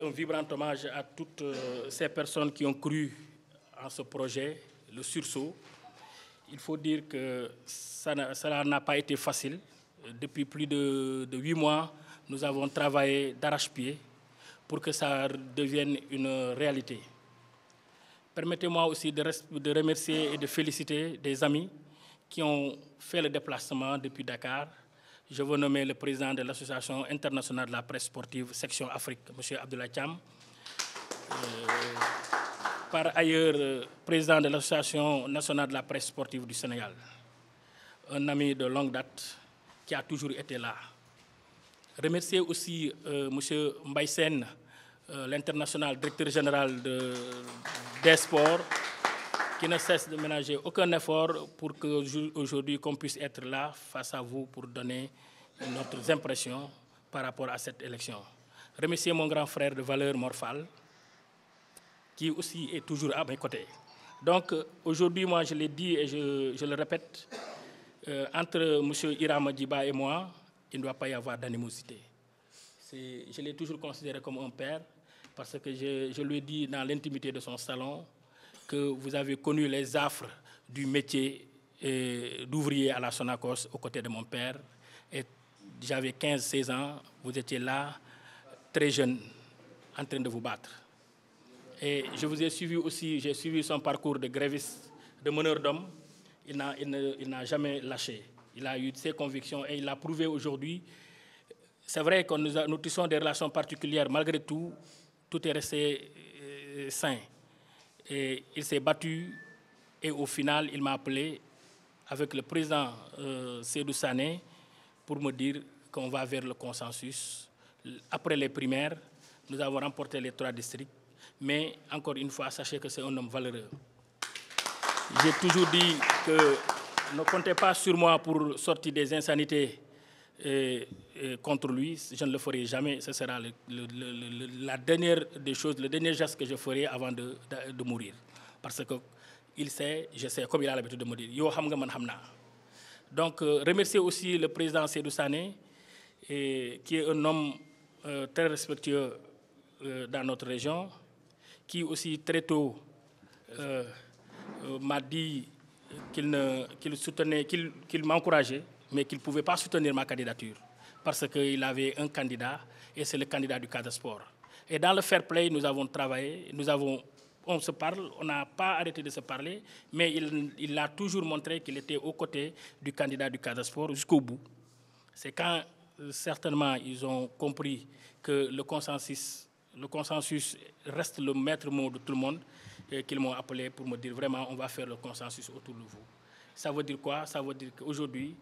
un vibrant hommage à toutes ces personnes qui ont cru en ce projet, le sursaut. Il faut dire que cela n'a pas été facile. Depuis plus de 8 mois, nous avons travaillé d'arrache-pied pour que ça devienne une réalité. Permettez-moi aussi de remercier et de féliciter des amis qui ont fait le déplacement depuis Dakar. Je veux nommer le président de l'Association internationale de la presse sportive, section Afrique, M. Abdoulaye Thiam. Par ailleurs, président de l'Association nationale de la presse sportive du Sénégal. Un ami de longue date qui a toujours été là. Remercier aussi M. Mbaye Sène, l'international directeur général des sports, qui ne cesse de ménager aucun effort pour qu'aujourd'hui qu'on puisse être là face à vous pour donner notre impression par rapport à cette élection. Remercier mon grand frère de valeur Morphal, qui aussi est toujours à mes côtés. Donc aujourd'hui, moi je l'ai dit et je le répète, entre M. Irama Djiba et moi, il ne doit pas y avoir d'animosité. Je l'ai toujours considéré comme un père, parce que je lui ai dit dans l'intimité de son salon que vous avez connu les affres du métier d'ouvrier à la Sonacos aux côtés de mon père. Et j'avais 15-16 ans, vous étiez là, très jeune, en train de vous battre. Et je vous ai suivi aussi, j'ai suivi son parcours de gréviste, de meneur d'hommes. Il n'a jamais lâché. Il a eu ses convictions et il l'a prouvé aujourd'hui. C'est vrai que nous tissons des relations particulières. Malgré tout, tout est resté sain. Et il s'est battu et au final, il m'a appelé avec le président Seydou Sané pour me dire qu'on va vers le consensus. Après les primaires, nous avons remporté les 3 districts. Mais encore une fois, sachez que c'est un homme valeureux. J'ai toujours dit que ne comptez pas sur moi pour sortir des insanités contre lui. Je ne le ferai jamais. Ce sera la dernière des choses, le dernier geste que je ferai avant de mourir. Parce qu'il sait, je sais, comme il a l'habitude de me dire, yo xam nga man xam na. Donc, remercier aussi le président Seydou Sané, qui est un homme très respectueux dans notre région, qui aussi très tôt m'a dit qu'il m'encourageait, mais qu'il ne pouvait pas soutenir ma candidature, parce qu'il avait un candidat, et c'est le candidat du cadre sport. Et dans le fair play, nous avons travaillé, on se parle, on n'a pas arrêté de se parler, mais il a toujours montré qu'il était aux côtés du candidat du cadre sport jusqu'au bout. C'est quand, certainement, ils ont compris que le consensus reste le maître mot de tout le monde, qu'ils m'ont appelé pour me dire vraiment on va faire le consensus autour de vous. Ça veut dire quoi? Ça veut dire qu'aujourd'hui,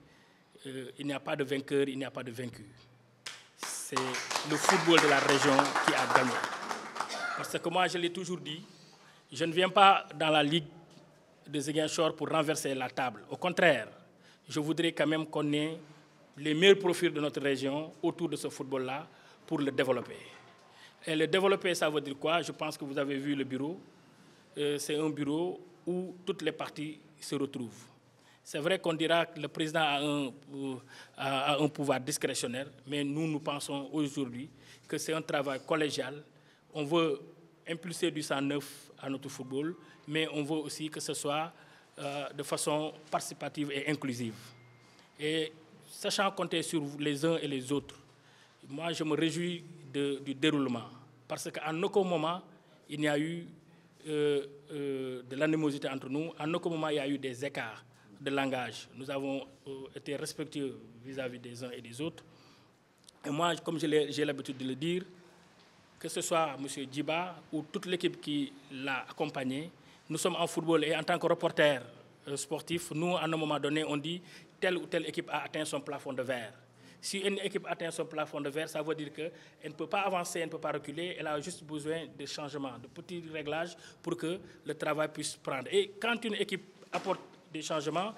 il n'y a pas de vainqueur, il n'y a pas de vaincu. C'est le football de la région qui a gagné. Parce que moi, je l'ai toujours dit, je ne viens pas dans la Ligue de Ziguinchor pour renverser la table. Au contraire, je voudrais quand même qu'on ait les meilleurs profils de notre région autour de ce football-là pour le développer. Et le développer, ça veut dire quoi? Je pense que vous avez vu le bureau. C'est un bureau où toutes les parties se retrouvent. C'est vrai qu'on dira que le président a un pouvoir discrétionnaire, mais nous pensons aujourd'hui que c'est un travail collégial. On veut impulser du sang neuf à notre football, mais on veut aussi que ce soit de façon participative et inclusive. Et sachant compter sur les uns et les autres, moi je me réjouis du déroulement, parce qu'en aucun moment il n'y a eu de l'animosité entre nous, en aucun moment il y a eu des écarts de langage. Nous avons été respectueux vis-à-vis des uns et des autres. Et moi, comme j'ai l'habitude de le dire, que ce soit M. Djiba ou toute l'équipe qui l'a accompagné, nous sommes en football et en tant que reporter sportif, nous, à un moment donné, on dit telle ou telle équipe a atteint son plafond de verre. Si une équipe atteint son plafond de verre, ça veut dire qu'elle ne peut pas avancer, elle ne peut pas reculer, elle a juste besoin de changements, de petits réglages pour que le travail puisse prendre. Et quand une équipe apporte des changements,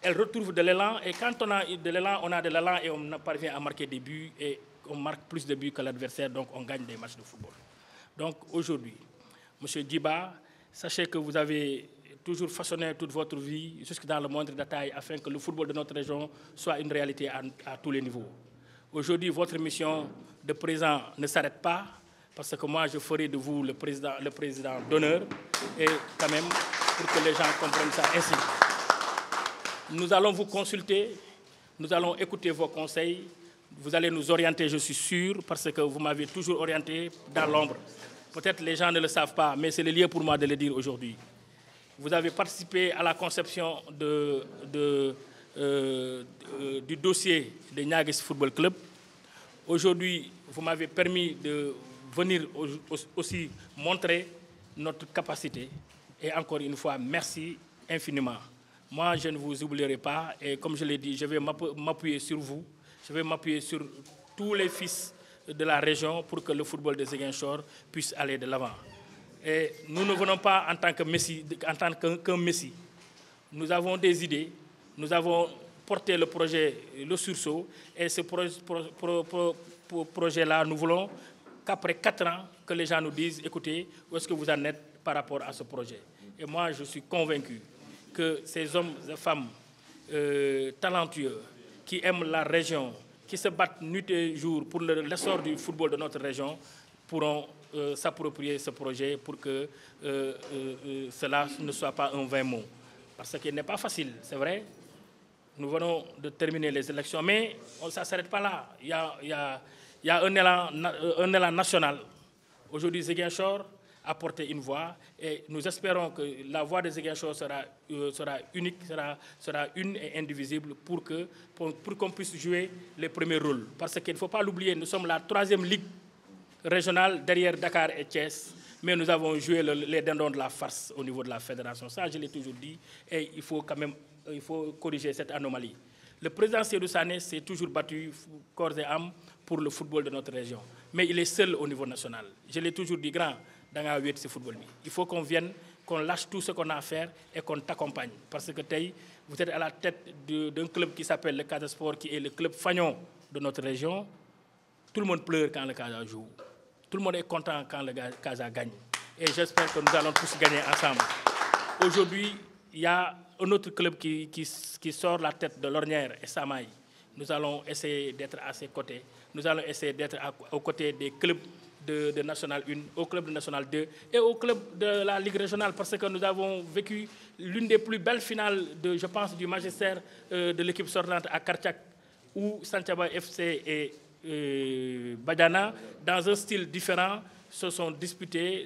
elle retrouve de l'élan, et quand on a de l'élan et on parvient à marquer des buts, et on marque plus de buts que l'adversaire, donc on gagne des matchs de football. Donc aujourd'hui, M. Djiba, sachez que vous avez toujours façonné toute votre vie, jusque dans le moindre détail, afin que le football de notre région soit une réalité à tous les niveaux. Aujourd'hui, votre mission de présent ne s'arrête pas, parce que moi, je ferai de vous le président d'honneur, et quand même, pour que les gens comprennent ça ainsi. Nous allons vous consulter, nous allons écouter vos conseils, vous allez nous orienter, je suis sûr, parce que vous m'avez toujours orienté dans l'ombre. Peut-être les gens ne le savent pas, mais c'est le lieu pour moi de le dire aujourd'hui. Vous avez participé à la conception du dossier de Niaguis Football Club. Aujourd'hui, vous m'avez permis de venir aussi montrer notre capacité. Et encore une fois, merci infiniment. Moi, je ne vous oublierai pas. Et comme je l'ai dit, je vais m'appuyer sur vous. Je vais m'appuyer sur tous les fils de la région pour que le football de Ziguinchor puisse aller de l'avant. Et nous ne venons pas en tant qu'un messie. Nous avons des idées. Nous avons porté le projet Le Sursaut. Et ce projet-là, nous voulons qu'après 4 ans, que les gens nous disent, écoutez, où est-ce que vous en êtes par rapport à ce projet. Et moi, je suis convaincu que ces hommes et femmes talentueux, qui aiment la région, qui se battent nuit et jour pour l'essor du football de notre région, pourront s'approprier ce projet pour que cela ne soit pas un vain mot. Parce qu'il n'est pas facile, c'est vrai. Nous venons de terminer les élections, mais ça ne s'arrête pas là. Il y a un élan national. Aujourd'hui, Ziguinchor a porté une voix et nous espérons que la voix de Ziguinchor sera unique, sera une et indivisible pour qu'on puisse jouer les premiers rôles. Parce qu'il ne faut pas l'oublier, nous sommes la 3e ligue régionale derrière Dakar et Thiès, mais nous avons joué les dindons de la farce au niveau de la fédération. Ça, je l'ai toujours dit, et il faut quand même corriger cette anomalie. Le président Seydou Sané s'est toujours battu corps et âme pour le football de notre région, mais il est seul au niveau national. Je l'ai toujours dit, grand, dans la ce football. Il faut qu'on vienne, qu'on lâche tout ce qu'on a à faire et qu'on t'accompagne. Parce que vous êtes à la tête d'un club qui s'appelle le Casa Sport, qui est le club fagnon de notre région. Tout le monde pleure quand le Casa joue. Tout le monde est content quand le Casa gagne. Et j'espère que nous allons tous gagner ensemble. Aujourd'hui, il y a un autre club qui sort la tête de l'ornière et Samaï. Nous allons essayer d'être à ses côtés. Nous allons essayer d'être aux côtés des clubs de National 1, au club de National 2 et au club de la Ligue régionale, parce que nous avons vécu l'une des plus belles finales, je pense, du magistère de l'équipe sortante à Karchak, où Santhiaba FC et Badiana, dans un style différent, se sont disputés.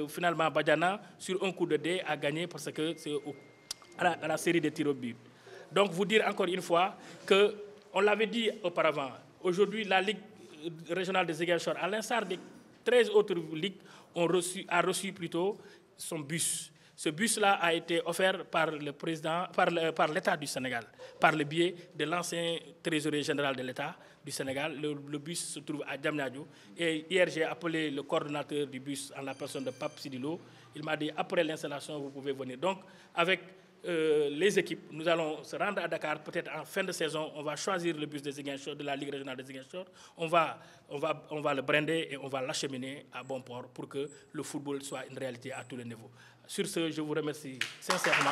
Finalement, Badiana, sur un coup de dé, a gagné parce que c'est à la série de tirs au but. Donc, vous dire encore une fois qu'on l'avait dit auparavant, aujourd'hui, la Ligue régionale de Ziguinchor, à l'instar des 13 autres ligues, a reçu plutôt son bus. Ce bus-là a été offert par le président, par l'État du Sénégal, par le biais de l'ancien trésorier général de l'État du Sénégal. Le bus se trouve à Diamniadio. Et hier, j'ai appelé le coordonnateur du bus en la personne de Pape Sidilo. Il m'a dit, après l'installation, vous pouvez venir. Donc, avec les équipes, nous allons se rendre à Dakar, peut-être en fin de saison, on va choisir le bus de Ziguinchor, de la Ligue régionale de Ziguinchor, on va le brander et on va l'acheminer à bon port pour que le football soit une réalité à tous les niveaux. Sur ce, je vous remercie sincèrement.